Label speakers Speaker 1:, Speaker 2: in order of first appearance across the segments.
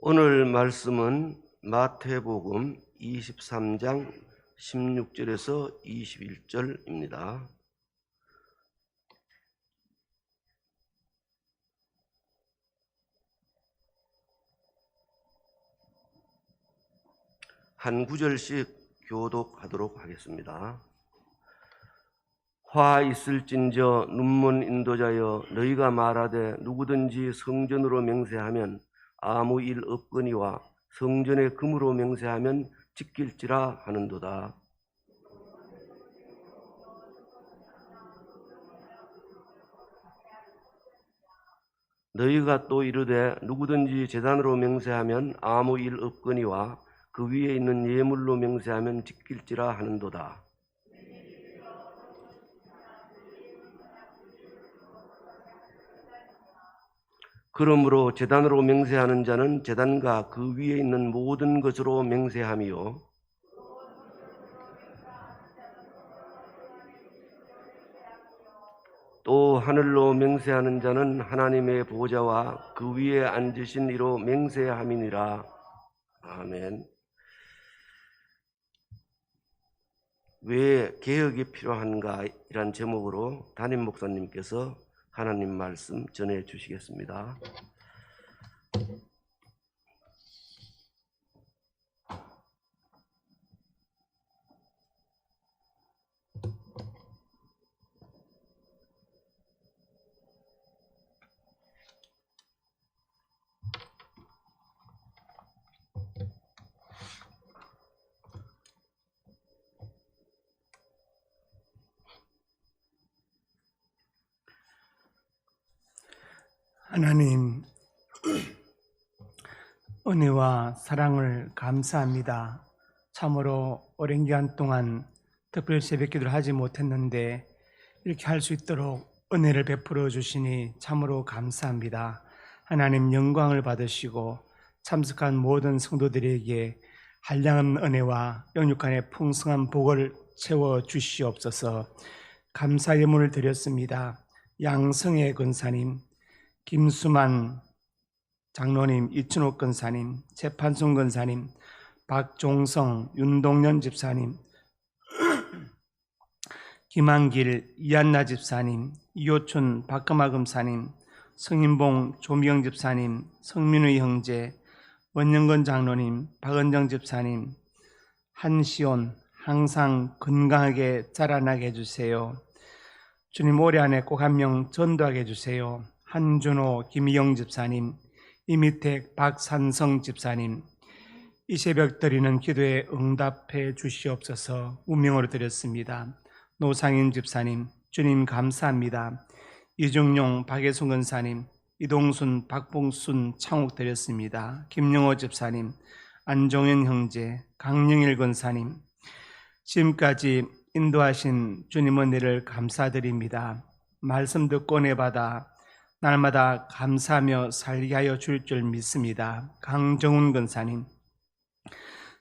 Speaker 1: 오늘 말씀은 마태복음 23장 16절에서 21절입니다. 한 구절씩 교독하도록 하겠습니다. 화 있을진저 눈먼 인도자여, 너희가 말하되 누구든지 성전으로 맹세하면 아무 일 없거니와 성전의 금으로 맹세하면 지킬지라 하는도다. 너희가 또 이르되 누구든지 제단으로 맹세하면 아무 일 없거니와 그 위에 있는 예물로 맹세하면 지킬지라 하는도다. 그러므로 제단으로 맹세하는 자는 제단과 그 위에 있는 모든 것으로 맹세하며, 또 하늘로 맹세하는 자는 하나님의 보좌와 그 위에 앉으신 이로 맹세함이니라. 아멘. 왜 개혁이 필요한가? 이란 제목으로 담임 목사님께서 하나님 말씀 전해 주시겠습니다.
Speaker 2: 하나님, 은혜와 사랑을 감사합니다. 참으로 오랜 기간 동안 특별 새벽기도를 하지 못했는데 이렇게 할 수 있도록 은혜를 베풀어 주시니 참으로 감사합니다. 하나님, 영광을 받으시고 참석한 모든 성도들에게 한량한 은혜와 영육간의 풍성한 복을 채워 주시옵소서. 감사 예물을 드렸습니다. 양성의 권사님, 김수만 장로님, 이춘옥 권사님, 재판순 권사님, 박종성, 윤동년 집사님, 김한길, 이한나 집사님, 이호춘, 박금화 검사님, 성인봉, 조미영 집사님, 성민의 형제, 원영건 장로님, 박은정 집사님, 한시온, 항상 건강하게 자라나게 해주세요. 주님, 올해 안에 꼭 한 명 전도하게 해주세요. 한준호, 김희영 집사님, 이미택, 박산성 집사님, 이 새벽 드리는 기도에 응답해 주시옵소서. 운명으로 드렸습니다. 노상인 집사님, 주님 감사합니다. 이중용, 박예순 권사님, 이동순, 박봉순, 창옥 드렸습니다. 김영호 집사님, 안종현 형제, 강영일 권사님, 지금까지 인도하신 주님 은혜를 감사드립니다. 말씀 듣고 은혜 받아 날마다 감사하며 살게 하여 줄 줄 믿습니다. 강정훈 권사님,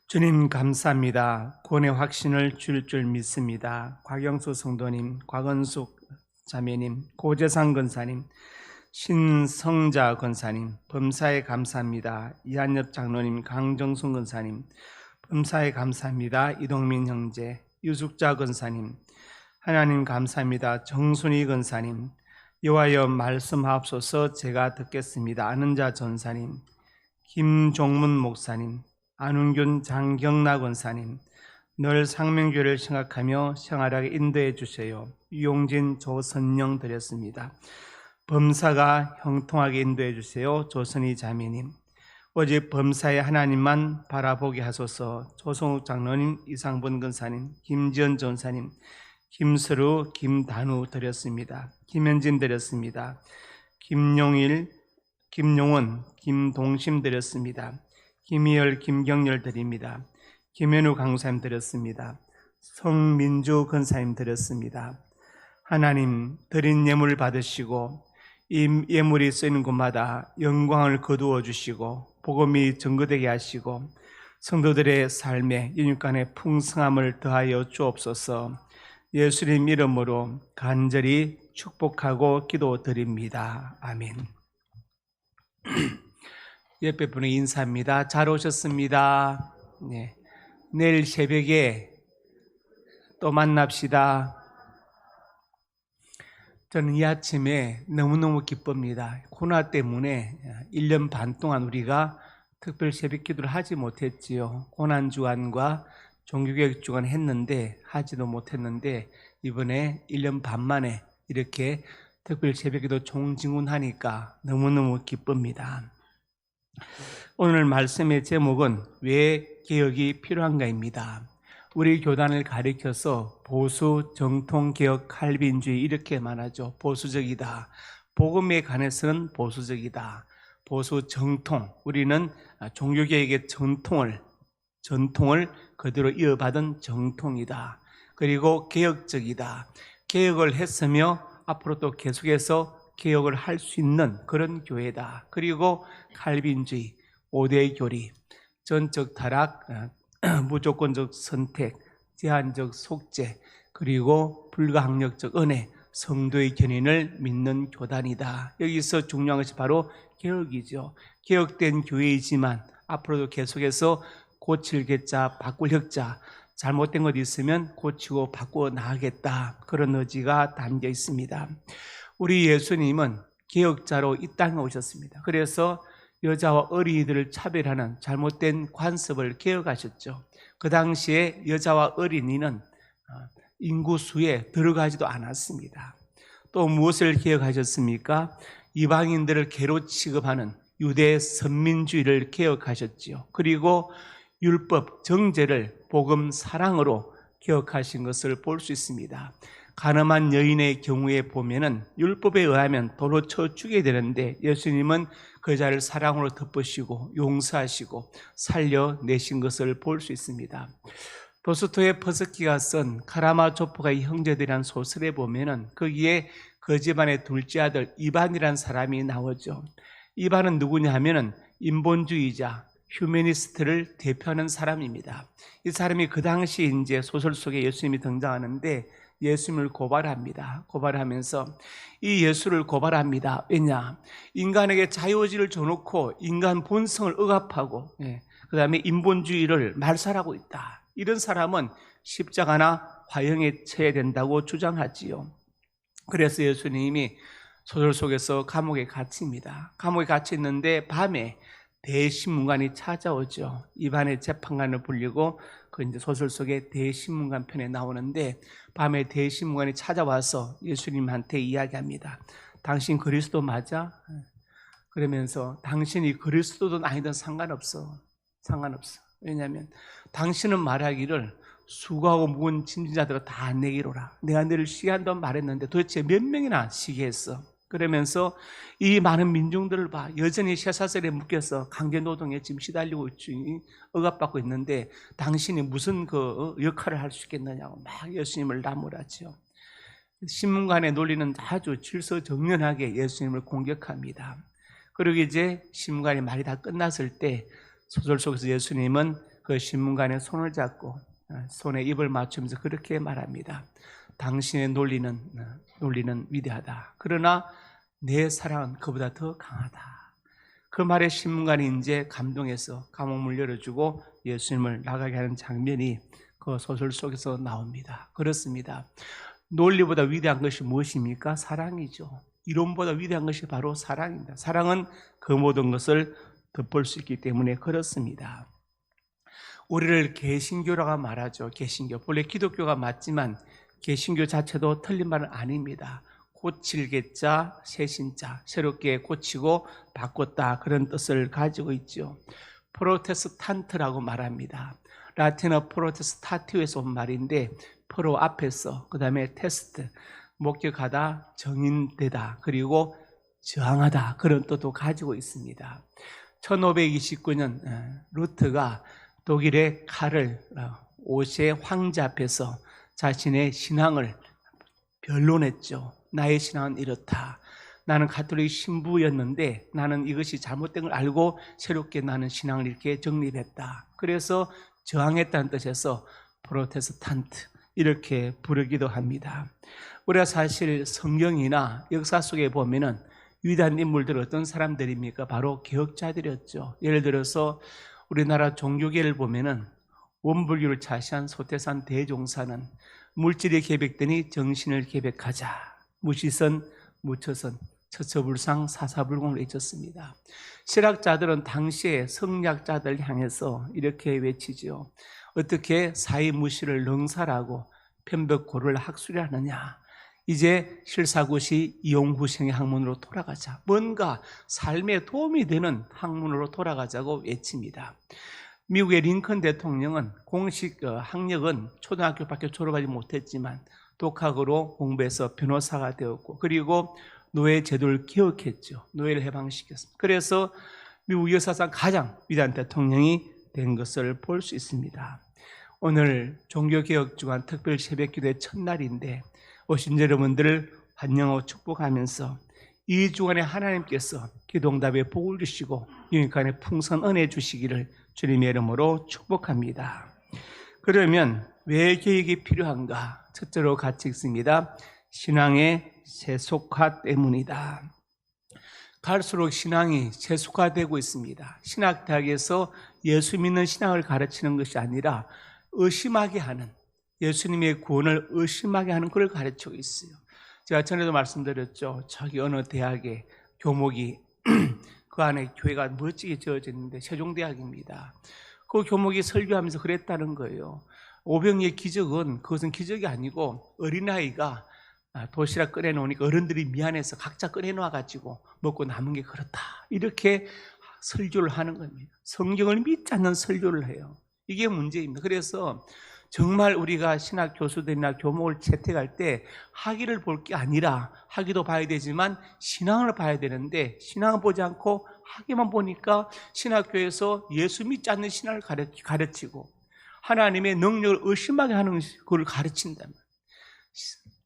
Speaker 2: 주님 감사합니다. 구원의 확신을 줄 줄 믿습니다. 곽영수 성도님, 곽은숙 자매님, 고재상 권사님, 신성자 권사님, 범사에 감사합니다. 이한엽 장로님, 강정순 권사님, 범사에 감사합니다. 이동민 형제, 유숙자 권사님, 하나님 감사합니다. 정순희 권사님, 여호와여 말씀하옵소서. 제가 듣겠습니다. 아는 자 전사님, 김종문 목사님, 안훈균 장경나 권사님, 늘 상명교를 생각하며 생활하게 인도해 주세요. 유용진 조선영 드렸습니다. 범사가 형통하게 인도해 주세요. 조선희 자매님, 오직 범사의 하나님만 바라보게 하소서. 조성욱 장로님, 이상본 권사님, 김지연 전사님, 김서루, 김단우 드렸습니다. 김현진 드렸습니다. 김용일, 김용원, 김동심 드렸습니다. 김희열, 김경열 드립니다. 김현우 강사님 드렸습니다. 성민주 권사님 드렸습니다. 하나님, 드린 예물을 받으시고 이 예물이 쓰이는 곳마다 영광을 거두어 주시고 복음이 증거되게 하시고 성도들의 삶에 인육간의 풍성함을 더하여 주옵소서. 예수님 이름으로 간절히 축복하고 기도드립니다. 아멘. 옆에 분에게 인사합니다. 잘 오셨습니다. 네. 내일 새벽에 또 만납시다. 저는 이 아침에 너무너무 기쁩니다. 코로나 때문에 1년 반 동안 우리가 특별 새벽 기도를 하지 못했지요. 고난주간과 종교개혁 주간 했는데 하지도 못했는데 이번에 1년 반 만에 이렇게 특별 새벽 기도 총증훈하니까 너무너무 기쁩니다. 오늘 말씀의 제목은 왜 개혁이 필요한가입니다. 우리 교단을 가리켜서 보수, 정통, 개혁, 칼빈주의 이렇게 말하죠. 보수적이다. 복음에 관해서는 보수적이다. 보수, 정통. 우리는 종교개혁의 전통을 그대로 이어받은 정통이다. 그리고 개혁적이다. 개혁을 했으며 앞으로 또 계속해서 개혁을 할 수 있는 그런 교회다. 그리고 칼빈주의, 5대 교리, 전적 타락, 무조건적 선택, 제한적 속죄, 그리고 불가항력적 은혜, 성도의 견인을 믿는 교단이다. 여기서 중요한 것이 바로 개혁이죠. 개혁된 교회이지만 앞으로도 계속해서 고칠 개자, 바꿀 혁자, 잘못된 것 있으면 고치고 바꾸어 나가겠다. 그런 의지가 담겨 있습니다. 우리 예수님은 개혁자로 이 땅에 오셨습니다. 그래서 여자와 어린이들을 차별하는 잘못된 관습을 개혁하셨죠. 그 당시에 여자와 어린이는 인구수에 들어가지도 않았습니다. 또 무엇을 개혁하셨습니까? 이방인들을 개로 취급하는 유대 선민주의를 개혁하셨지요. 그리고 율법, 정죄를 복음 사랑으로 개혁하신 것을 볼 수 있습니다. 가늠한 여인의 경우에 보면은 율법에 의하면 돌로 쳐 죽여야 되는데 예수님은 그 자를 사랑으로 덮으시고 용서하시고 살려내신 것을 볼 수 있습니다. 도스토예프스키가 쓴 카라마조프가의 형제들이라는 소설에 보면은 거기에 그 집안의 둘째 아들 이반이라는 사람이 나오죠. 이반은 누구냐 하면은 인본주의자, 휴머니스트를 대표하는 사람입니다. 이 사람이 그 당시 이제 소설 속에 예수님이 등장하는데 예수님을 고발합니다. 고발하면서 이 예수를 고발합니다. 왜냐? 인간에게 자유의지를 줘놓고 인간 본성을 억압하고 그 다음에 인본주의를 말살하고 있다. 이런 사람은 십자가나 화형에 처해야 된다고 주장하지요. 그래서 예수님이 소설 속에서 감옥에 갇힙니다. 감옥에 갇혔는데 밤에 대신문관이 찾아오죠. 이반의 재판관을 불리고 그 이제 소설 속에 대신문관 편에 나오는데 밤에 대신문관이 찾아와서 예수님한테 이야기합니다. 당신 그리스도 맞아? 그러면서 당신이 그리스도든 아니든 상관없어. 왜냐하면 당신은 말하기를 수고하고 무거운 짐진자들을 다 내기로라. 내가 너를 시기한다고 말했는데 도대체 몇 명이나 시기했어? 그러면서 이 많은 민중들을 봐. 여전히 쇠사슬에 묶여서 강제노동에 지금 시달리고 억압받고 있는데 당신이 무슨 그 역할을 할 수 있겠느냐고 막 예수님을 나무라죠. 신문관의 논리는 아주 질서정연하게 예수님을 공격합니다. 그리고 이제 신문관의 말이 다 끝났을 때 소설 속에서 예수님은 그 신문관의 손을 잡고 손에 입을 맞추면서 그렇게 말합니다. 당신의 논리는 위대하다. 그러나 내 사랑은 그보다 더 강하다. 그 말에 신문관이 이제 감동해서 감옥문을 열어주고 예수님을 나가게 하는 장면이 그 소설 속에서 나옵니다. 그렇습니다. 논리보다 위대한 것이 무엇입니까? 사랑이죠. 이론보다 위대한 것이 바로 사랑입니다. 사랑은 그 모든 것을 덮을 수 있기 때문에 그렇습니다. 우리를 개신교라고 말하죠. 개신교. 본래 기독교가 맞지만 개신교 자체도 틀린 말은 아닙니다. 고칠 개자, 새신자, 새롭게 고치고 바꿨다 그런 뜻을 가지고 있죠. 프로테스탄트라고 말합니다. 라틴어 프로테스타티오에서 온 말인데 프로 앞에서 그 다음에 테스트, 목격하다, 정인되다, 그리고 저항하다 그런 뜻도 가지고 있습니다. 1529년 루트가 독일의 카를 5세 황제 앞에서 자신의 신앙을 변론했죠. 나의 신앙은 이렇다. 나는 가톨릭 신부였는데 나는 이것이 잘못된 걸 알고 새롭게 나는 신앙을 이렇게 정립했다. 그래서 저항했다는 뜻에서 프로테스탄트 이렇게 부르기도 합니다. 우리가 사실 성경이나 역사 속에 보면은 위대한 인물들 어떤 사람들입니까? 바로 개혁자들이었죠. 예를 들어서 우리나라 종교계를 보면은 원불교를 차시한 소태산 대종사는 물질이 계백되니 정신을 계백하자. 무시선, 무처선, 처처불상, 사사불공을 외쳤습니다. 실학자들은 당시에 성리학자들 향해서 이렇게 외치죠. 어떻게 사이무시를 능사라고 편벽고를 학술하느냐. 이제 실사고시 이용후생의 학문으로 돌아가자. 뭔가 삶에 도움이 되는 학문으로 돌아가자고 외칩니다. 미국의 링컨 대통령은 공식 학력은 초등학교밖에 졸업하지 못했지만 독학으로 공부해서 변호사가 되었고, 그리고 노예 제도를 개혁했죠. 노예를 해방시켰습니다. 그래서 미국 역사상 가장 위대한 대통령이 된 것을 볼 수 있습니다. 오늘 종교개혁 주간 특별 새벽기도의 첫날인데 오신 여러분들을 환영하고 축복하면서 이 주간에 하나님께서 기도응답에 복을 주시고 유익간에 풍성 은혜 주시기를 주님의 이름으로 축복합니다. 그러면 왜 개혁이 필요한가? 첫째로 같이 읽습니다. 신앙의 세속화 때문이다. 갈수록 신앙이 세속화되고 있습니다. 신학대학에서 예수 믿는 신앙을 가르치는 것이 아니라 의심하게 하는, 예수님의 구원을 의심하게 하는 걸 가르치고 있어요. 제가 전에도 말씀드렸죠. 저기 어느 대학의 교목이 그 안에 교회가 멋지게 지어져 있는데 세종대학입니다. 그 교목이 설교하면서 그랬다는 거예요. 오병이의 기적은, 그것은 기적이 아니고 어린아이가 도시락 끓여놓으니까 어른들이 미안해서 각자 끓여놓아가지고 먹고 남은 게 그렇다. 이렇게 설교를 하는 겁니다. 성경을 믿지 않는 설교를 해요. 이게 문제입니다. 그래서 정말 우리가 신학 교수들이나 교목을 채택할 때 학위를 볼 게 아니라, 학위도 봐야 되지만 신앙을 봐야 되는데 신앙을 보지 않고 학위만 보니까 신학교에서 예수 믿지 않는 신앙을 가르치고 하나님의 능력을 의심하게 하는 걸 가르친다면,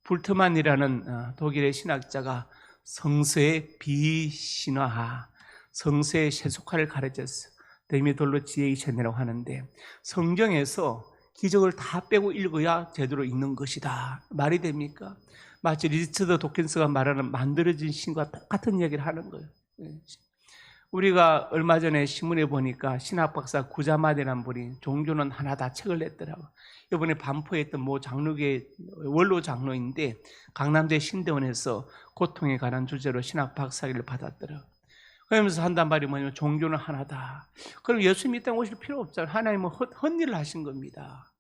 Speaker 2: 불트만이라는 독일의 신학자가 성서의 비신화화, 성서의 세속화를 가르쳤어요. 데미돌로지에이션이라고 하는데, 성경에서 기적을 다 빼고 읽어야 제대로 읽는 것이다. 말이 됩니까? 마치 리처드 도킨스가 말하는 만들어진 신과 똑같은 얘기를 하는 거예요. 우리가 얼마 전에 신문에 보니까 신학박사 구자마대라는 분이 종교는 하나다 책을 냈더라고요. 이번에 반포에 있던 모 장로교의 원로 장로인데 강남대 신대원에서 고통에 관한 주제로 신학박사학위를 받았더라고요. 그러면서 한단 말이 뭐냐면 종교는 하나다. 그럼 예수 믿다고 오실 필요 없잖아요. 하나님은 헛일을 하신 겁니다.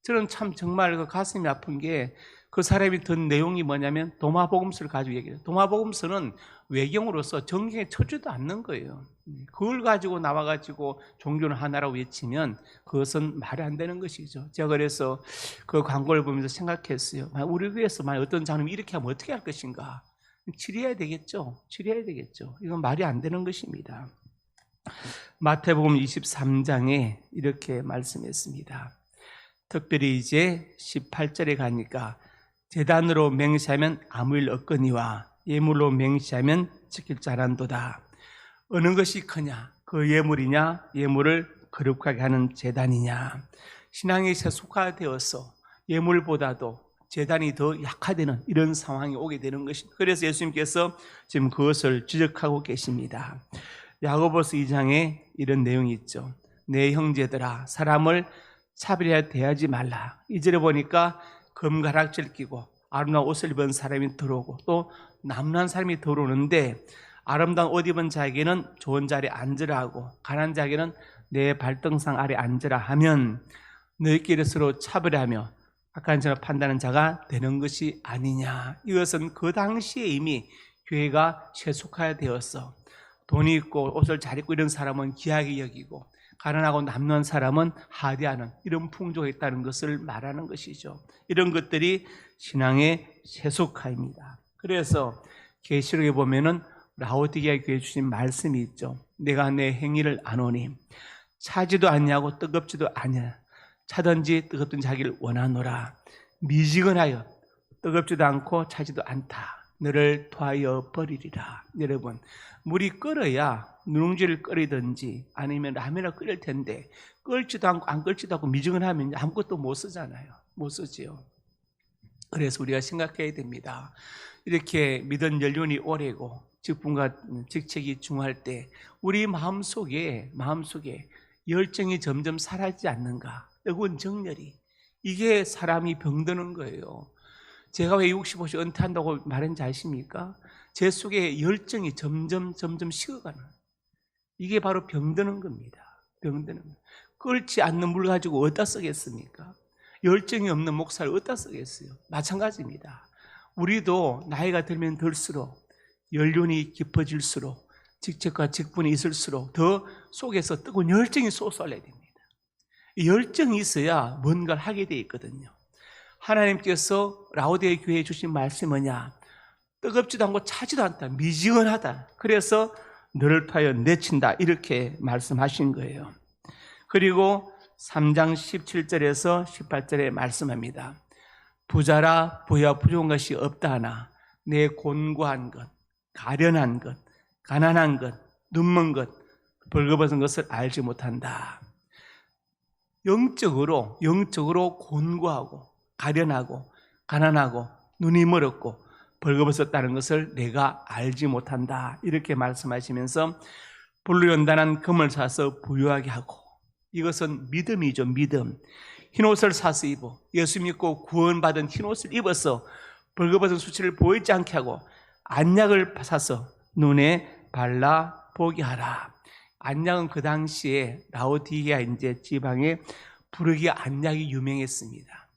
Speaker 2: 저는 참 정말 그 가슴이 아픈 게, 그 사람이 든 내용이 뭐냐면 도마복음서를 가지고 얘기해요. 도마복음서는 외경으로서 정경에 쳐주지도 않는 거예요. 그걸 가지고 나와가지고 종교는 하나라고 외치면 그것은 말이 안 되는 것이죠. 제가 그래서 그 광고를 보면서 생각했어요. 우리 교회에서 만약 어떤 장로님이 이렇게 하면 어떻게 할 것인가? 치료해야 되겠죠. 치료해야 되겠죠. 이건 말이 안 되는 것입니다. 마태복음 23장에 이렇게 말씀했습니다. 특별히 이제 18절에 가니까 제단으로 맹세하면 아무 일 없거니와 예물로 맹세하면 지킬 자란도다. 어느 것이 크냐? 그 예물이냐? 예물을 거룩하게 하는 제단이냐? 신앙이 세속화되어서 예물보다도 제단이 더 약화되는 이런 상황이 오게 되는 것입니다. 그래서 예수님께서 지금 그것을 지적하고 계십니다. 야고보서 2장에 이런 내용이 있죠. 내 형제들아, 사람을 차별해야 대하지 말라. 2절에 보니까 금가락지를 끼고 아름다운 옷을 입은 사람이 들어오고 또 남란 사람이 들어오는데, 아름다운 옷 입은 자에게는 좋은 자리에 앉으라 하고 가난한 자에게는 내 발등상 아래 앉으라 하면 너희끼리 서로 차별하며 악한 자를 판단하는 자가 되는 것이 아니냐. 이것은 그 당시에 이미 교회가 세속화되어서 돈이 있고 옷을 잘 입고 이런 사람은 귀하게 여기고 가난하고 남는 사람은 하대하는 이런 풍조가 있다는 것을 말하는 것이죠. 이런 것들이 신앙의 세속화입니다. 그래서 계시록에 보면은 라오디게아 교회에 주신 말씀이 있죠. 내가 내 행위를 아노니 차지도 않냐고 뜨겁지도 않냐. 차든지 뜨겁든 자기를 원하노라. 미지근하여 뜨겁지도 않고 차지도 않다. 너를 토하여 버리리라. 여러분, 물이 끓어야 누룽지를 끓이든지 아니면 라면을 끓일 텐데 끓지도 않고 안 끓지도 않고 미지근하면 아무것도 못 쓰잖아요. 못 쓰지요. 그래서 우리가 생각해야 됩니다. 이렇게 믿은 연륜이 오래고 직분과 직책이 중할 때 우리 마음속에 열정이 점점 사라지지 않는가? 뜨거운 정열이. 이게 사람이 병드는 거예요. 제가 왜 65세 은퇴한다고 말했는지 아십니까? 제 속에 열정이 점점 식어가는, 이게 바로 병드는 겁니다. 병드는 거. 끓지 않는 물 가지고 어디다 쓰겠습니까? 열정이 없는 목사를 어디다 쓰겠어요? 마찬가지입니다. 우리도 나이가 들면 들수록, 연륜이 깊어질수록, 직책과 직분이 있을수록 더 속에서 뜨거운 열정이 솟아올라야 됩니다. 이 열정이 있어야 뭔가를 하게 돼 있거든요. 하나님께서 라오디게 교회에 주신 말씀이 뭐냐? 뜨겁지도 않고 차지도 않다, 미지근하다. 그래서 너를 타여 내친다, 이렇게 말씀하신 거예요. 그리고 3장 17절에서 18절에 말씀합니다. 부자라 부여와 부족한 것이 없다 하나 내 곤고한 것, 가련한 것, 가난한 것, 눈먼 것, 벌거벗은 것을 알지 못한다. 영적으로 곤고하고 가련하고 가난하고 눈이 멀었고 벌거벗었다는 것을 내가 알지 못한다, 이렇게 말씀하시면서 불로연단한 금을 사서 부유하게 하고, 이것은 믿음이죠. 믿음. 흰옷을 사서 입어, 예수 믿고 구원받은 흰옷을 입어서 벌거벗은 수치를 보이지 않게 하고, 안약을 사서 눈에 발라 보게 하라. 안약은 그 당시에 라오디게아 이제 지방에 부르기 안약이 유명했습니다.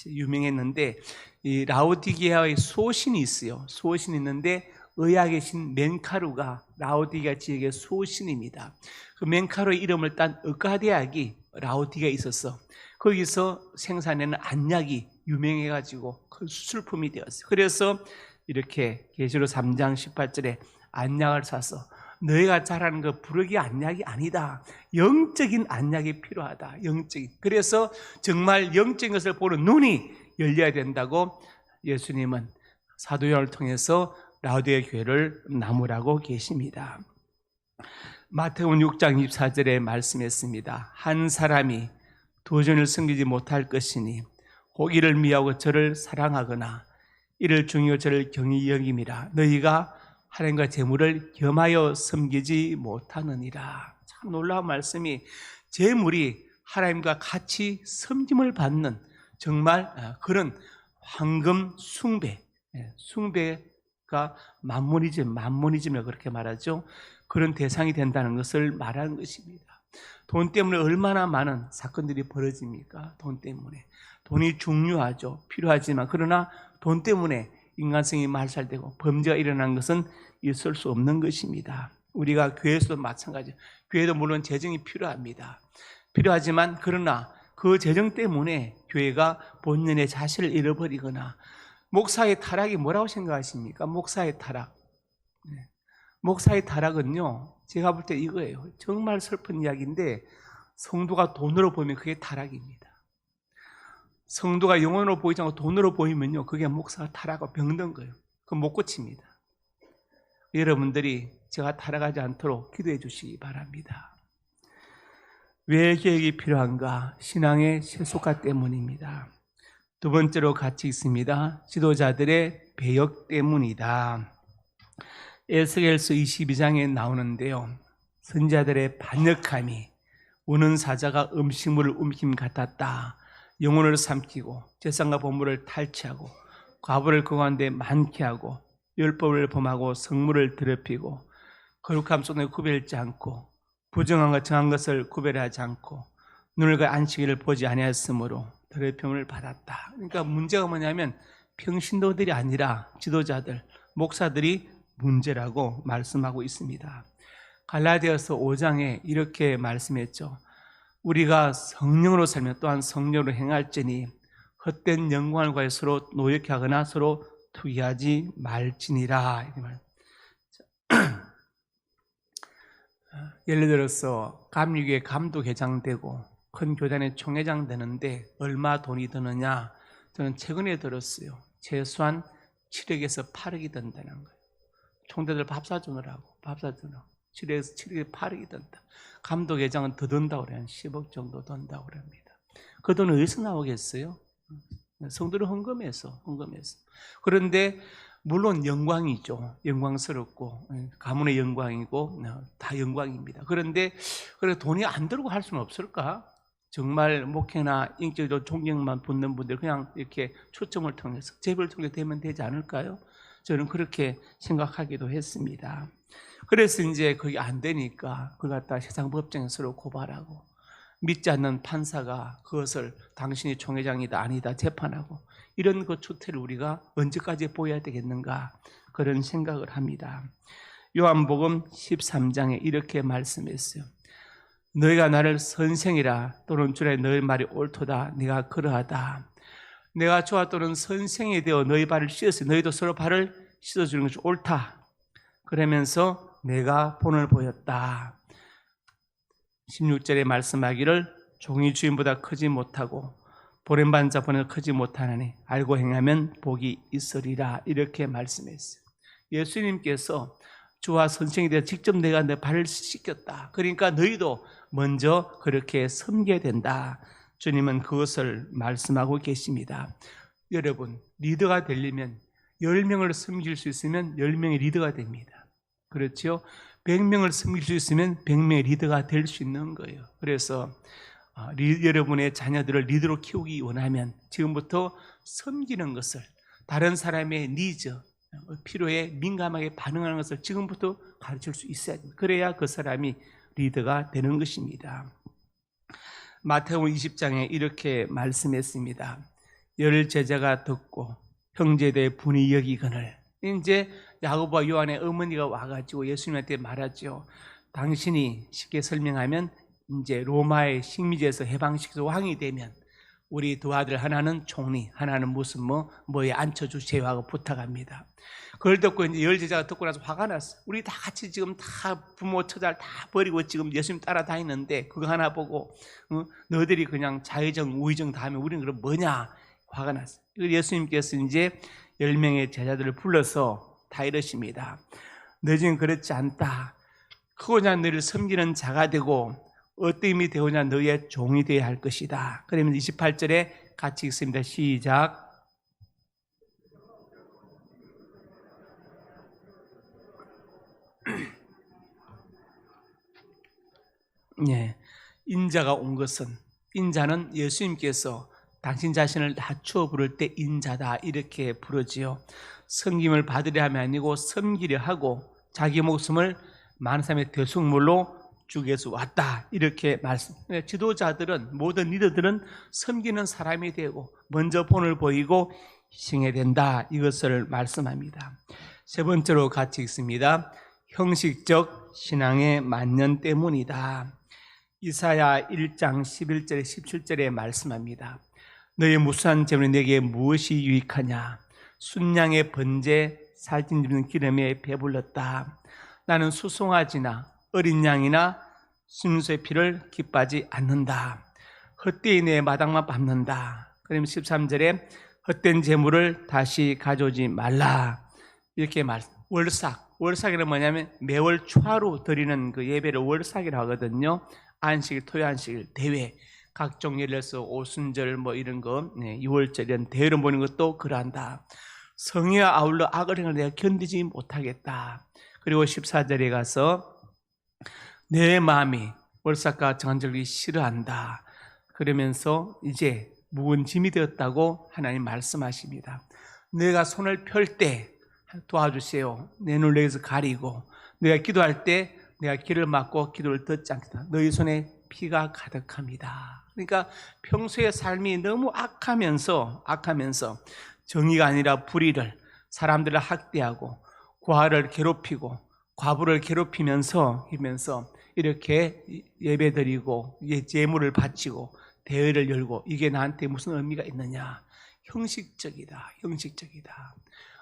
Speaker 2: 유명했는데, 이 라오디게아의 수호신이 있어요. 수호신이 있는데 의학의 신 멘카루가 라오디게아 지역의 수호신입니다. 그 멘카루의 이름을 딴 의과대학이 라오디게아에 있어서 거기서 생산하는 안약이 유명해가지고 큰 수출품이 되었어요. 그래서 이렇게 계시록 3장 18절에 안약을 사서, 너희가 잘하는 거 부르기 안약이 아니다, 영적인 안약이 필요하다. 영적인. 그래서 정말 영적인 것을 보는 눈이 열려야 된다고 예수님은 사도 요한을 통해서 라오디게아 교회를 나무라고 계십니다. 마태복음 6장 24절에 말씀했습니다. 한 사람이 두 전을 섬기지 못할 것이니 혹 이를 미워하고 저를 사랑하거나 이를 중요하고 저를 경히 여김이라. 너희가 하나님과 재물을 겸하여 섬기지 못하느니라. 참 놀라운 말씀이, 재물이 하나님과 같이 섬김을 받는 정말 그런 황금 숭배가 만모니즘이라고 그렇게 말하죠. 그런 대상이 된다는 것을 말하는 것입니다. 돈 때문에 얼마나 많은 사건들이 벌어집니까? 돈 때문에. 돈이 중요하죠. 필요하지만, 그러나 돈 때문에 인간성이 말살되고 범죄가 일어난 것은 있을 수 없는 것입니다. 우리가 교회에서도 마찬가지예요. 교회도 물론 재정이 필요합니다. 필요하지만, 그러나 그 재정 때문에 교회가 본연의 자질을 잃어버리거나, 목사의 타락이 뭐라고 생각하십니까? 목사의 타락. 목사의 타락은요, 제가 볼 때 이거예요. 정말 슬픈 이야기인데, 성도가 돈으로 보면 그게 타락입니다. 성도가 영혼으로 보이지 않고 돈으로 보이면요, 그게 목사가 타락하고 병든 거예요. 그건 못 고칩니다. 여러분들이 제가 타락하지 않도록 기도해 주시기 바랍니다. 왜 계획이 필요한가? 신앙의 세속화 때문입니다. 두 번째로 같이 있습니다. 지도자들의 배역 때문이다. 에스겔서 22장에 나오는데요, 선지자들의 반역함이 우는 사자가 음식물을 움킴 같았다. 영혼을 삼키고 재산과 보물을 탈취하고 과부를 그 가운데 많게 하고 율법을 범하고 성물을 더럽히고 거룩함 속에 구별지 않고 부정한과 정한 것을 구별하지 않고 눈과 안식일을 보지 아니하였으므로 더럽힘을 받았다. 그러니까 문제가 뭐냐면 평신도들이 아니라 지도자들, 목사들이 문제라고 말씀하고 있습니다. 갈라디아서 5장에 이렇게 말씀했죠. 우리가 성령으로 살며 또한 성령으로 행할지니 헛된 영광을 구하여 서로 노역해 하거나 서로 투기하지 말지니라. 예를 들어서 감리교회 감독회장 되고 큰 교단의 총회장 되는데 얼마 돈이 드느냐? 저는 최근에 들었어요. 최소한 7억에서 8억이 든다는 거예요. 총대들 밥 사주느라고 7억에서 8억이 든다. 감독회장은 더 든다고 그래요. 한 10억 정도 든다고 그럽니다. 그 돈은 어디서 나오겠어요? 성도를 헌금해서. 그런데 물론 영광이죠. 영광스럽고 가문의 영광이고 다 영광입니다. 그런데 그래 돈이 안 들고 할 수는 없을까? 정말 목회나 인격적으로 존경만 받는 분들 그냥 이렇게 초청을 통해서 제비를 통해 되면 되지 않을까요? 저는 그렇게 생각하기도 했습니다. 그래서 이제 그게 안 되니까 그걸 갖다 세상 법정에 서로 고발하고 믿지 않는 판사가 그것을 당신이 총회장이다 아니다 재판하고 이런 그 추태를 우리가 언제까지 보여야 되겠는가 그런 생각을 합니다. 요한복음 13장에 이렇게 말씀했어요. 너희가 나를 선생이라 또는 주의 너희 말이 옳도다 네가 그러하다. 내가 주와 또는 선생이 되어 너희 발을 씻었으니 너희도 서로 발을 씻어주는 것이 옳다. 그러면서 내가 본을 보였다. 16절에 말씀하기를 종이 주인보다 크지 못하고 보냄받은 자 보내서 크지 못하나니 알고 행하면 복이 있으리라 이렇게 말씀했어요. 예수님께서 주와 선생이 되어 직접 내가 내 발을 씻겼다. 그러니까 너희도 먼저 그렇게 섬겨야 된다. 주님은 그것을 말씀하고 계십니다. 여러분, 리더가 되려면 10명을 섬길 수 있으면 10명의 리더가 됩니다. 그렇죠? 100명을 섬길 수 있으면 100명의 리더가 될 수 있는 거예요. 그래서 여러분의 자녀들을 리더로 키우기 원하면 지금부터 섬기는 것을 다른 사람의 니즈, 필요에 민감하게 반응하는 것을 지금부터 가르칠 수 있어야 됩니다. 그래야 그 사람이 리더가 되는 것입니다. 마태복음 20장에 이렇게 말씀했습니다. 열 제자가 듣고 형제들의 분이 여기거늘 이제 야고보와 요한의 어머니가 와가지고 예수님한테 말하죠. 당신이 쉽게 설명하면 이제 로마의 식민지에서 해방시켜서 왕이 되면 우리 두 아들 하나는 총리, 하나는 무슨 뭐에 앉혀주세요 하고 부탁합니다. 그걸 듣고 이제 열 제자가 듣고 나서 화가 났어. 우리 다 같이 지금 다 부모 처자를 다 버리고 지금 예수님 따라다니는데 그거 하나 보고 너희들이 그냥 자의정 우의정 다 하면 우리는 그럼 뭐냐 화가 났어. 예수님께서 이제 10명의 제자들을 불러서 다 이러십니다. 너희는 그렇지 않다. 크고자 너희를 섬기는 자가 되고 어떠함이 되오냐 너희의 종이 되어야 할 것이다. 그러면 28절에 같이 읽습니다. 시작. 네, 인자가 온 것은 인자는 예수님께서 당신 자신을 낮추어 부를 때 인자다 이렇게 부르지요. 섬김을 받으려 함이 아니고 섬기려 하고 자기 목숨을 많은 사람의 대속물로 주기 위해서 왔다 이렇게 말씀. 지도자들은 모든 리더들은 섬기는 사람이 되고 먼저 본을 보이고 희생해야 된다 이것을 말씀합니다. 세 번째로 같이 읽습니다. 형식적 신앙의 만년 때문이다. 이사야 1장 11절에 17절에 말씀합니다. 너의 무수한 재물이 내게 무엇이 유익하냐? 순양의 번제 살찐 집는 기름에 배불렀다. 나는 수송아지나 어린 양이나 순수의 피를 기뻐하지 않는다. 헛되이 내 마당만 밟는다. 그러면 13절에 헛된 재물을 다시 가져오지 말라. 이렇게 말씀. 월삭이란 뭐냐면 매월 초하루 드리는 그 예배를 월삭이라고 하거든요. 안식일, 토요 안식일, 대회, 각종 예를 들어서 오순절 뭐 이런 거, 6월절 이런 대회를 보는 것도 그러한다. 성의와 아울러 악을 행을 내가 견디지 못하겠다. 그리고 14절에 가서 내 마음이 월삭과 정한절기 싫어한다. 그러면서 이제 무거운 짐이 되었다고 하나님 말씀하십니다. 내가 손을 펼 때 도와주세요. 내 눈을 내게서 가리고 내가 기도할 때 내가 길을 막고 기도를 듣지 않겠다. 너희 손에 피가 가득합니다. 그러니까 평소의 삶이 너무 악하면서 정의가 아니라 불의를 사람들을 학대하고 과를 괴롭히고 과부를 괴롭히면서 이렇게 예배드리고 예물을 바치고 대회를 열고 이게 나한테 무슨 의미가 있느냐? 형식적이다.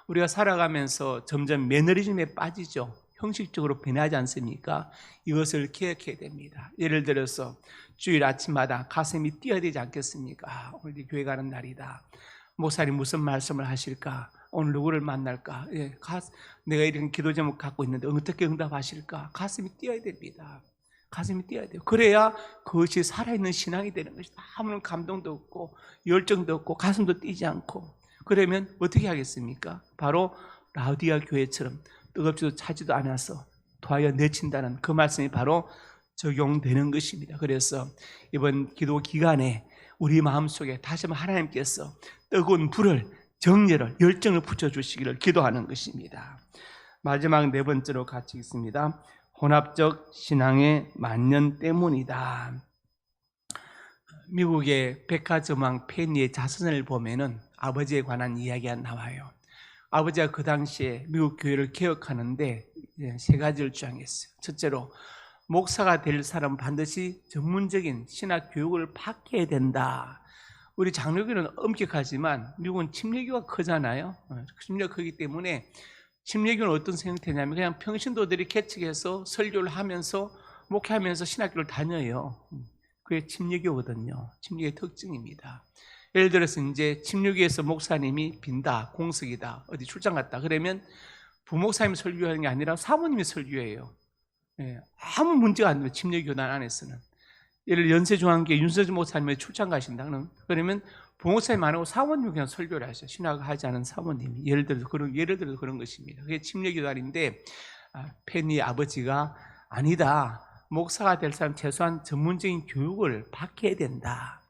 Speaker 2: 우리가 살아가면서 점점 매너리즘에 빠지죠. 형식적으로 변하지 않습니까? 이것을 기억해야 됩니다. 예를 들어서 주일 아침마다 가슴이 뛰어야 되지 않겠습니까? 오늘 교회 가는 날이다. 목사님 무슨 말씀을 하실까? 오늘 누구를 만날까? 내가 이런 기도 제목 갖고 있는데 어떻게 응답하실까? 가슴이 뛰어야 됩니다. 가슴이 뛰어야 돼요. 그래야 그것이 살아있는 신앙이 되는 것이다. 아무런 감동도 없고 열정도 없고 가슴도 뛰지 않고 그러면 어떻게 하겠습니까? 바로 라우디아 교회처럼 뜨겁지도 차지도 않아서 토하여 내친다는 그 말씀이 바로 적용되는 것입니다. 그래서 이번 기도 기간에 우리 마음속에 다시 한번 하나님께서 뜨거운 불을, 정열을, 열정을 붙여주시기를 기도하는 것입니다. 마지막 네 번째로 같이 읽습니다. 혼합적 신앙의 만년 때문이다. 미국의 백화점왕 페니의 자서전을 보면은 아버지에 관한 이야기가 나와요. 아버지가 그 당시에 미국 교회를 개혁하는데 세 가지를 주장했어요. 첫째로 목사가 될 사람은 반드시 전문적인 신학 교육을 받게 된다. 우리 장로교는 엄격하지만 미국은 침례교가 크잖아요. 침례가 크기 때문에 침례교는 어떤 형태냐면 그냥 평신도들이 개척해서 설교를 하면서 목회하면서 신학교를 다녀요. 그게 침례교거든요. 침례교의 특징입니다. 예를 들어서 이제 침례교에서 목사님이 빈다, 공석이다, 어디 출장 갔다 그러면 부목사님이 설교하는 게 아니라 사모님이 설교해요. 아무 문제가 안 돼요. 침례교단 안에서는. 예를 들어 연세중앙교회 윤서준 목사님이 출장 가신다 그러면 부목사님 안 하고 사모님이 그냥 설교를 하셔요. 신학을 하지 않은 사모님이. 예를 들어서 그런 것입니다. 그게 침례교단인데 페니 아버지가 아니다. 목사가 될 사람 최소한 전문적인 교육을 받게 된다.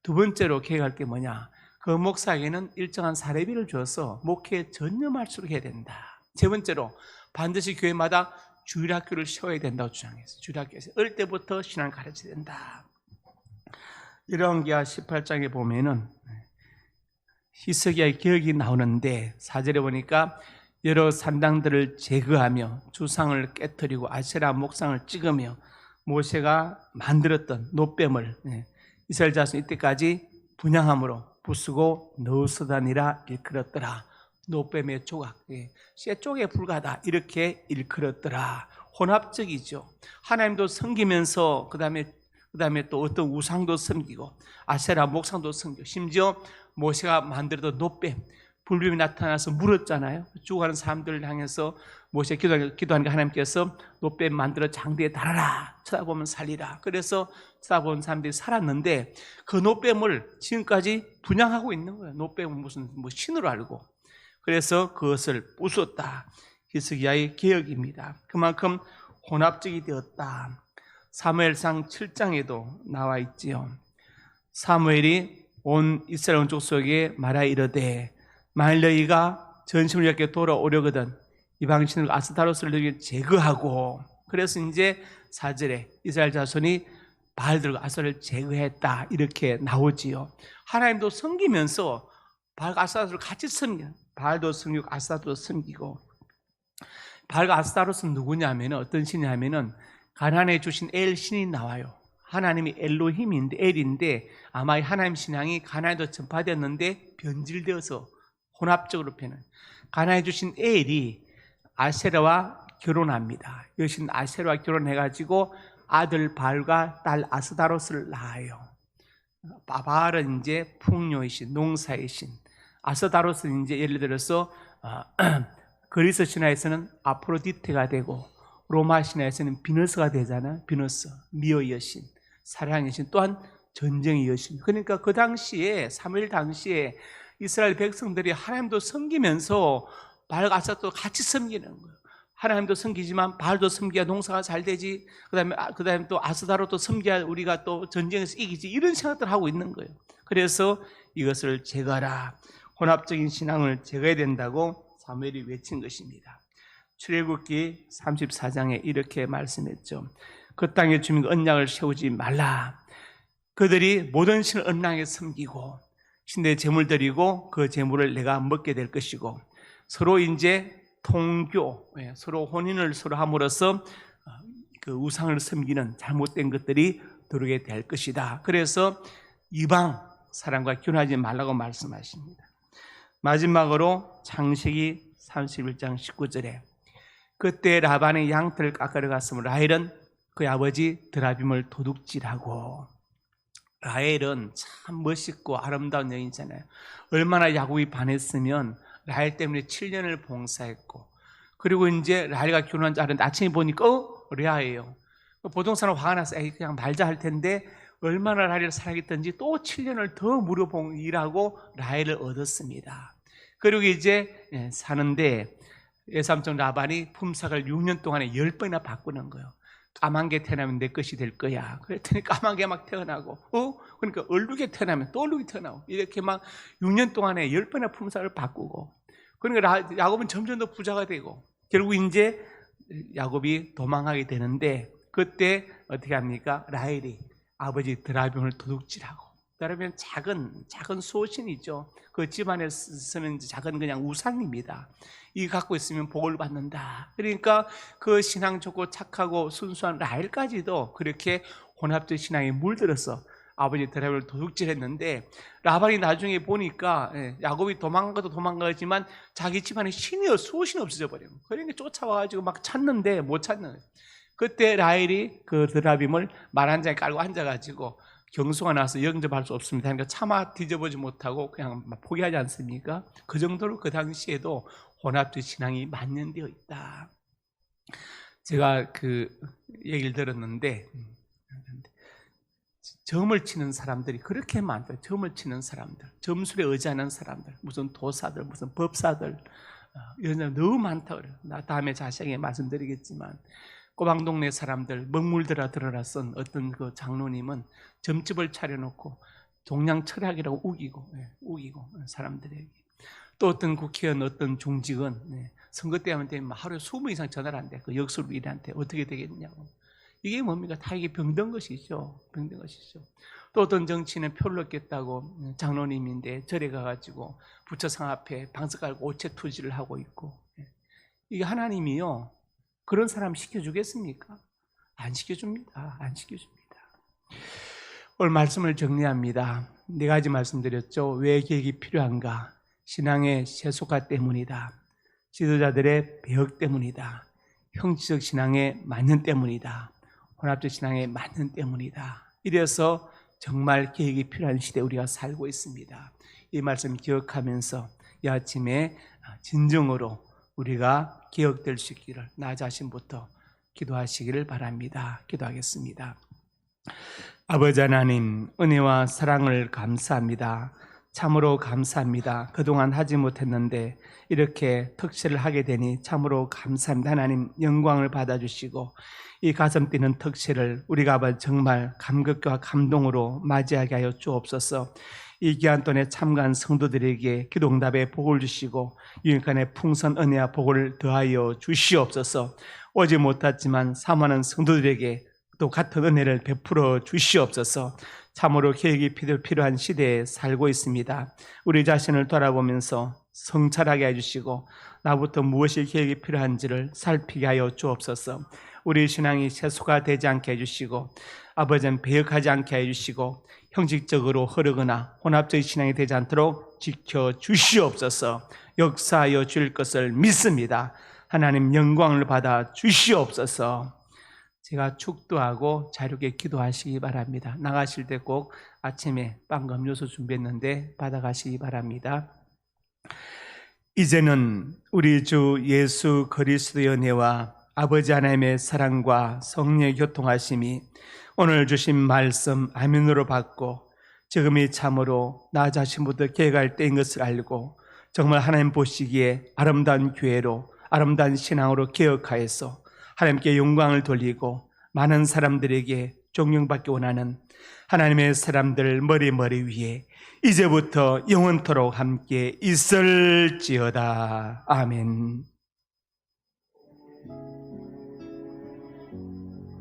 Speaker 2: 두 번째로 계획할 게 뭐냐? 그 목사에게는 일정한 사례비를 줘서 목회에 전념할 수 있게 해야 된다. 세 번째로 반드시 교회마다 주일학교를 세워야 된다고 주장했어요. 주일학교에서 어릴 때부터 신앙을 가르쳐야 된다. 열왕기하 18장에 보면은 히스기야의 기억이 나오는데 4절에 보니까 여러 산당들을 제거하며 주상을 깨뜨리고 아세라 목상을 찍으며 모세가 만들었던 노뱀을 이스라엘 자손 이때까지 분향함으로 부수고 넣으서다니라 일컬었더라. 노뱀의 조각, 쇠 쪽에 불과하다 이렇게 일컬었더라. 혼합적이죠. 하나님도 섬기면서 그 다음에 또 어떤 우상도 섬기고 아세라 목상도 섬기고 심지어 모세가 만들었던 노뱀 불뱀이 나타나서 물었잖아요. 죽어가는 사람들을 향해서 모세 기도하니까 하나님께서 노뱀 만들어 장대에 달아라. 쳐다보면 살리라. 그래서 쳐다본 사람들이 살았는데 그 노뱀을 지금까지 분양하고 있는 거예요. 노뱀은 무슨 신으로 알고. 그래서 그것을 부쉈다. 히스기야의 개혁입니다. 그만큼 혼합적이 되었다. 사무엘상 7장에도 나와 있지요. 사무엘이 온 이스라엘 온 족속에게 말하 이르되 만일 너희가 전심을 이렇게 돌아오려거든 이방신을 아스타로스를 너희에게 제거하고 그래서 이제 4절에 이스라엘 자손이 바알들과 아스타를 제거했다 이렇게 나오지요. 하나님도 섬기면서 바알과 아스타로스를 같이 섬기는 바알도 섬기고 아스타로스도 섬기고 바알과 아스타로스는 누구냐면 어떤 신이냐면은 가나안에 주신 엘 신이 나와요. 하나님이 엘로힘인데 엘인데 아마 하나님 신앙이 가나안에도 전파되었는데 변질되어서 혼합적으로 펴는 가나안에 주신 엘이 아세라와 결혼합니다. 여신 아세라와 결혼해가지고 아들 바알과 딸 아스타로스를 낳아요. 바알은 이제 풍요의 신, 농사의 신. 아스타로스는 이제 예를 들어서 그리스 신화에서는 아프로디테가 되고 로마 신화에서는 비너스가 되잖아요. 비너스, 미어의 여신, 사랑의 여신, 또한 전쟁의 여신. 그러니까 그 당시에 사무엘 당시에 이스라엘 백성들이 하나님도 섬기면서 바알과 아스타로스도 같이 섬기는 거예요. 하나님도 섬기지만 바알도 섬겨야 농사가 잘 되지. 그다음에 또 아스타로스도 섬겨야 우리가 또 전쟁에서 이기지. 이런 생각들을 하고 있는 거예요. 그래서 이것을 제거하라. 혼합적인 신앙을 제거해야 된다고 사무엘이 외친 것입니다. 출애굽기 34장에 이렇게 말씀했죠. 그 땅에 주민 언약을 세우지 말라. 그들이 모든 신을 언약에 섬기고 신의 제물 드리고 그 제물을 내가 먹게 될 것이고 서로 이제 통교, 서로 혼인을 서로 함으로써 그 우상을 섬기는 잘못된 것들이 들어오게 될 것이다. 그래서 이방 사람과 결혼하지 말라고 말씀하십니다. 마지막으로 창세기 31장 19절에 그때 라반의 양털을 깎으러 갔으므로 라헬은 그의 아버지 드라빔을 도둑질하고 라헬은 참 멋있고 아름다운 여인이잖아요. 얼마나 야곱이 반했으면 라헬 때문에 7년을 봉사했고 그리고 이제 라헬과 결혼한 줄 알았는데 아침에 보니까 레아예요. 보통 사람 화가 나서 그냥 말자 할 텐데 얼마나 라헬을 사랑했던지 또 7년을 더 무료 일하고 라헬을 얻었습니다. 그리고 이제 사는데 외삼촌 라반이 품삯을 6년 동안에 10번이나 바꾸는 거예요. 까만 게 태어나면 내 것이 될 거야. 그랬더니 까만 게 막 태어나고, 그러니까 얼룩이 태어나면 또 얼룩이 태어나고, 이렇게 막 6년 동안에 10번이나 품삯을 바꾸고, 그러니까 야곱은 점점 더 부자가 되고, 결국 이제 야곱이 도망하게 되는데, 그때 어떻게 합니까? 라헬이 아버지 드라빔을 도둑질하고, 그러면 작은 소신이죠. 그 집안에 쓰는 작은 그냥 우상입니다. 이 갖고 있으면 복을 받는다. 그러니까 그 신앙 좋고 착하고 순수한 라헬까지도 그렇게 혼합적 신앙에 물들어서 아버지 드라빔을 도둑질했는데, 라반이 나중에 보니까 야곱이 도망가도 도망가지만 자기 집안에 소신이 없어져 버려요. 그러니까 쫓아와가지고 막 찾는데 못 찾는 거예요. 그때 라헬이 그 드라빔을 말 한 장에 깔고 앉아가지고 경수가 나서 영접할 수 없습니다. 그러니까 차마 뒤져보지 못하고 그냥 막 포기하지 않습니까? 그 정도로 그 당시에도 혼합적 신앙이 만연되어 있다. 제가 그 얘기를 들었는데 점을 치는 사람들이 그렇게 많다. 점을 치는 사람들, 점술에 의지하는 사람들, 무슨 도사들, 무슨 법사들, 이런 사람 너무 많다 그래요. 나 다음에 자세하게 말씀드리겠지만, 꼬방동네 사람들 먹물들아 들어라 쓴 어떤 그 장로님은 점집을 차려놓고 동양 철학이라고 우기고 사람들에게, 또 어떤 국회의원, 어떤 중직은 선거 때 하면 되면 하루에 20번 이상 전화를 한대. 그 역술일한테 어떻게 되겠냐고. 이게 뭡니까? 다 이게 병든 것이죠. 병든 것이죠. 또 어떤 정치인은 표를 얻겠다고 장로님인데 절에 가가지고 부처상 앞에 방석 깔고 오체 투지를 하고 있고, 이게 하나님이요, 그런 사람 시켜주겠습니까? 안 시켜줍니다. 안 시켜줍니다. 오늘 말씀을 정리합니다. 4가지 말씀드렸죠. 왜 계획이 필요한가? 신앙의 세속화 때문이다. 지도자들의 배역 때문이다. 형식적 신앙의 만연 때문이다. 혼합적 신앙의 만연 때문이다. 이래서 정말 계획이 필요한 시대에 우리가 살고 있습니다. 이 말씀 기억하면서 이 아침에 진정으로 우리가 개혁될 수 있기를 나 자신부터 기도하시기를 바랍니다. 기도하겠습니다. 아버지 하나님, 은혜와 사랑을 감사합니다. 참으로 감사합니다. 그동안 하지 못했는데 이렇게 특세를 하게 되니 참으로 감사합니다. 하나님, 영광을 받아주시고 이 가슴 뛰는 특세를 우리가 정말 감격과 감동으로 맞이하게 하여 주옵소서. 이 기한 동안에 참가한 성도들에게 기도응답의 복을 주시고 유익한의 풍선 은혜와 복을 더하여 주시옵소서. 오지 못했지만 사모하는 성도들에게 또 같은 은혜를 베풀어 주시옵소서. 참으로 계획이 필요한 시대에 살고 있습니다. 우리 자신을 돌아보면서 성찰하게 해주시고 나부터 무엇이 계획이 필요한지를 살피게 하여 주옵소서. 우리 신앙이 세속화 되지 않게 해주시고 아버지는 배역하지 않게 해주시고 형식적으로 흐르거나 혼합적 신앙이 되지 않도록 지켜주시옵소서. 역사하여 주실 것을 믿습니다. 하나님, 영광을 받아 주시옵소서. 제가 축도하고 자유롭게 기도하시기 바랍니다. 나가실 때 꼭 아침에 빵과 음료수 준비했는데 받아가시기 바랍니다. 이제는 우리 주 예수 그리스도의 은혜와 아버지 하나님의 사랑과 성령의 교통하심이 오늘 주신 말씀 아멘으로 받고 지금이 참으로 나 자신부터 계획할 때인 것을 알고 정말 하나님 보시기에 아름다운 교회로 아름다운 신앙으로 개혁하여서 하나님께 영광을 돌리고 많은 사람들에게 존경받기 원하는 하나님의 사람들 머리 위에 이제부터 영원토록 함께 있을지어다. 아멘.